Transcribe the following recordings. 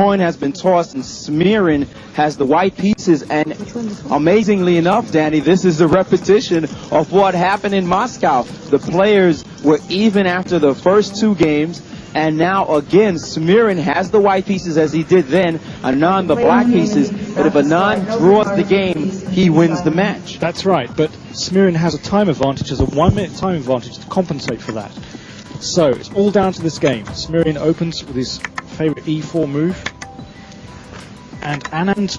coin has been tossed, and Smirin has the white pieces. And amazingly enough, Danny, this is a repetition of what happened in Moscow. The players were even after the first two games, and now again Smirin has the white pieces as he did then, Anand the black pieces. But if Anand draws the game, he wins the match. That's right, but Smirin has a time advantage, has a 1 minute time advantage to compensate for that. So it's all down to this game. Smirin opens with his favorite e4 move, and Anand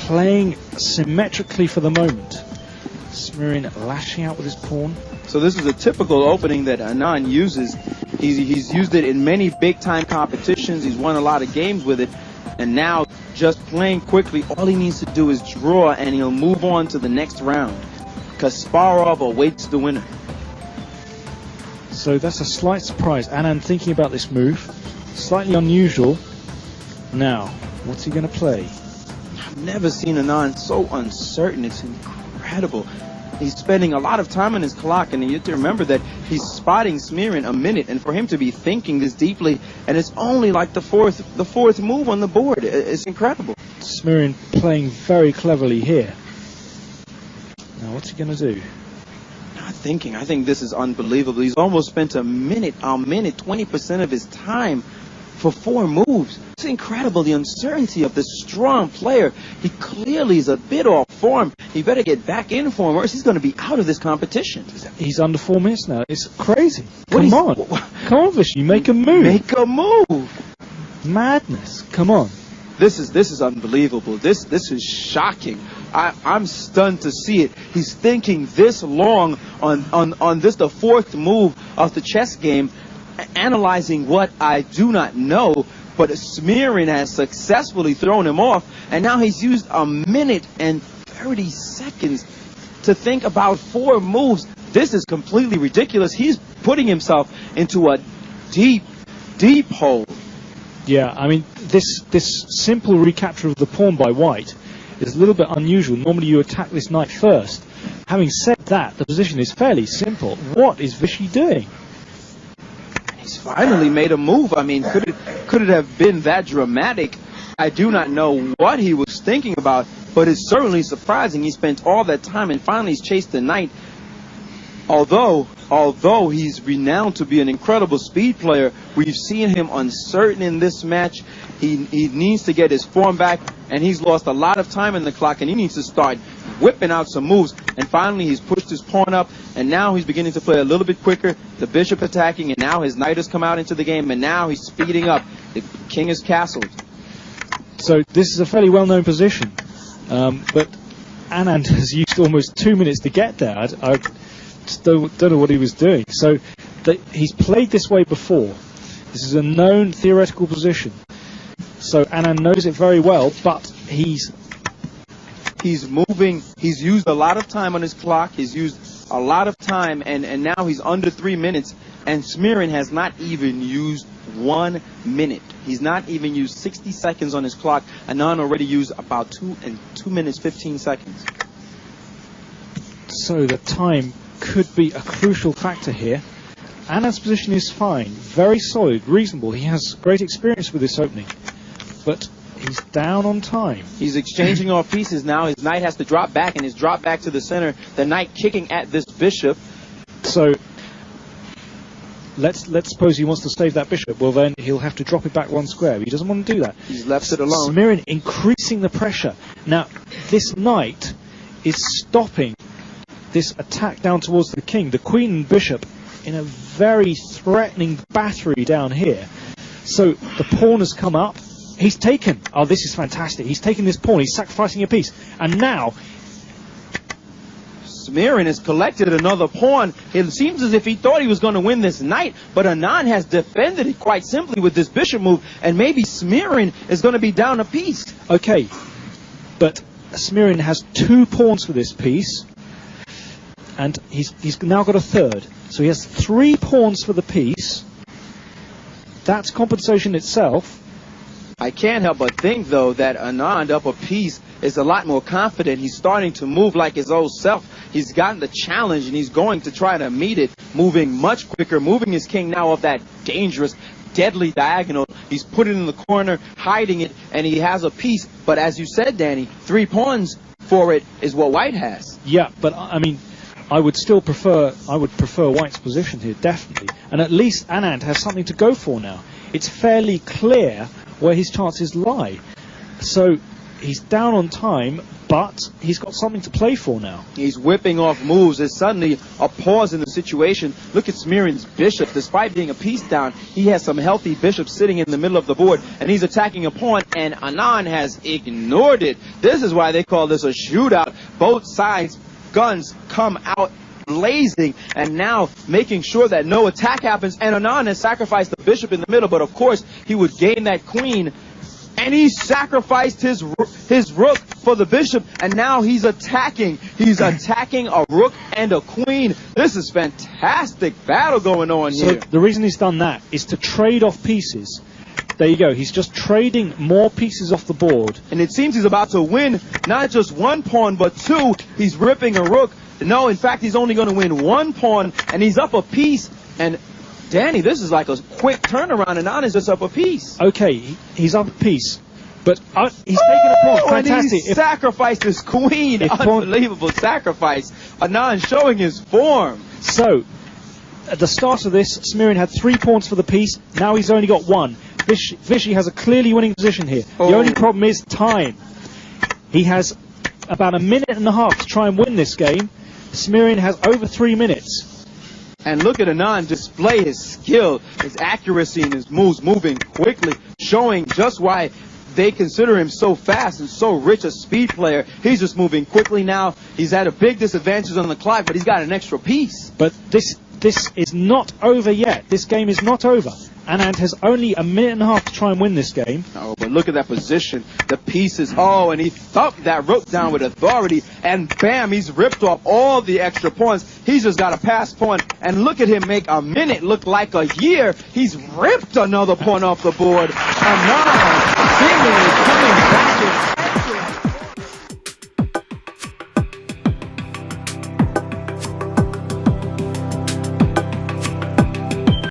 playing symmetrically for the moment. Smirin lashing out with his pawn. So this is a typical opening that Anand uses. He's used it in many big-time competitions. He's won a lot of games with it. And now, just playing quickly, all he needs to do is draw, and he'll move on to the next round. Kasparov awaits the winner. So that's a slight surprise. Anand thinking about this move. Slightly unusual. Now, what's he going to play? I've never seen Anand so uncertain. It's incredible. He's spending a lot of time on his clock, and you have to remember that he's spotting Smirin a minute, and for him to be thinking this deeply, and it's only like the fourth move on the board. It's incredible. Smirin playing very cleverly here. Now, what's he going to do? Not thinking. I think this is unbelievable. He's almost spent a minute, 20% of his time for 4 moves. It's incredible, the uncertainty of this strong player. He clearly is a bit off form. He better get back in form, or else he's going to be out of this competition. He's under 4 minutes now. It's crazy. Come on, Vishy, make a move. Make a move. Madness. Come on. This is unbelievable. This is shocking. I'm stunned to see it. He's thinking this long on this, the 4th move of the chess game, analyzing what I do not know, but Smirin has successfully thrown him off, and now he's used a minute and 30 seconds to think about 4 moves. This is completely ridiculous. He's putting himself into a deep, deep hole. Yeah, I mean, this simple recapture of the pawn by white is a little bit unusual. Normally you attack this knight first. Having said that, the position is fairly simple. What is Vishy doing? He's finally made a move. I mean, could it have been that dramatic? I do not know what he was thinking about, but it's certainly surprising. He spent all that time and finally he's chased the knight. Although he's renowned to be an incredible speed player, we've seen him uncertain in this match. He needs to get his form back, and he's lost a lot of time in the clock, and he needs to start whipping out some moves. And finally, he's pushed his pawn up, and now he's beginning to play a little bit quicker. The bishop attacking, and now his knight has come out into the game, and now he's speeding up. The king is castled. So this is a fairly well-known position, but Anand has used almost 2 minutes to get there. I just don't know what he was doing. So he's played this way before. This is a known theoretical position. So Anand knows it very well, but he's moving. He's used a lot of time on his clock. He's used a lot of time, and now he's under 3 minutes. And Smirin has not even used 1 minute. He's not even used 60 seconds on his clock. Anand already used about 2 minutes, 15 seconds. So the time could be a crucial factor here. Anand's position is fine, very solid, reasonable. He has great experience with this opening, but he's down on time. He's exchanging off pieces now. His knight has to drop back, and his drop back to the center. The knight kicking at this bishop. So let's suppose he wants to save that bishop. Well, then he'll have to drop it back 1 square. He doesn't want to do that. He's left it alone. Smirin increasing the pressure. Now, this knight is stopping this attack down towards the king. The queen and bishop in a very threatening battery down here. So the pawn has come up. He's taken. Oh, this is fantastic. He's taken this pawn. He's sacrificing a piece. And now Smirin has collected another pawn. It seems as if he thought he was going to win this knight, but Anand has defended it quite simply with this bishop move, and maybe Smirin is going to be down a piece. Okay, but Smirin has 2 pawns for this piece, and he's now got a third. So he has 3 pawns for the piece. That's compensation itself. I can't help but think, though, that Anand up a piece is a lot more confident. He's starting to move like his old self. He's gotten the challenge, and he's going to try to meet it, moving much quicker, moving his king now up that dangerous, deadly diagonal, He's put it in the corner, hiding it, and he has a piece. But as you said, Danny, 3 pawns for it is what White has. Yeah, but I mean, I would prefer White's position here, definitely. And at least Anand has something to go for now. It's fairly clear where his chances lie. So he's down on time, but he's got something to play for now. He's whipping off moves. There's suddenly a pause in the situation. Look at Smirin's bishop. Despite being a piece down, he has some healthy bishops sitting in the middle of the board, and he's attacking a pawn, and Anand has ignored it. This is why they call this a shootout. Both sides' guns come out blazing, and now making sure that no attack happens, and Anand has sacrificed the bishop in the middle, but of course he would gain that queen, and he sacrificed his rook for the bishop, and now he's attacking a rook and a queen. This is fantastic battle going on here. So the reason he's done that is to trade off pieces. There you go, he's just trading more pieces off the board, and it seems he's about to win not just 1 pawn but 2. He's ripping a rook. No, in fact, he's only going to win 1 pawn, and he's up a piece. And Danny, this is like a quick turnaround, and Anand is just up a piece. Okay, he's up a piece, but he's taken a pawn. Fantastic. And he sacrificed his queen. Unbelievable sacrifice. Anand showing his form. So, at the start of this, Smirin had 3 pawns for the piece. Now he's only got 1. Vishy has a clearly winning position here. The only problem is time. He has about 1.5 minutes to try and win this game. Smirin has over 3 minutes. And look at Anand display his skill, his accuracy, and his moves, moving quickly, showing just why they consider him so fast and so rich a speed player. He's just moving quickly now. He's at a big disadvantage on the clock, but he's got an extra piece. But this is not over yet. This game is not over. Anand has only 1.5 minutes to try and win this game. Oh, but look at that position. The pieces. Oh, and he thumped that rook down with authority. And bam, he's ripped off all the extra pawns. He's just got a pass pawn. And look at him make a minute look like a year. He's ripped another pawn off the board. Anand seemingly coming back.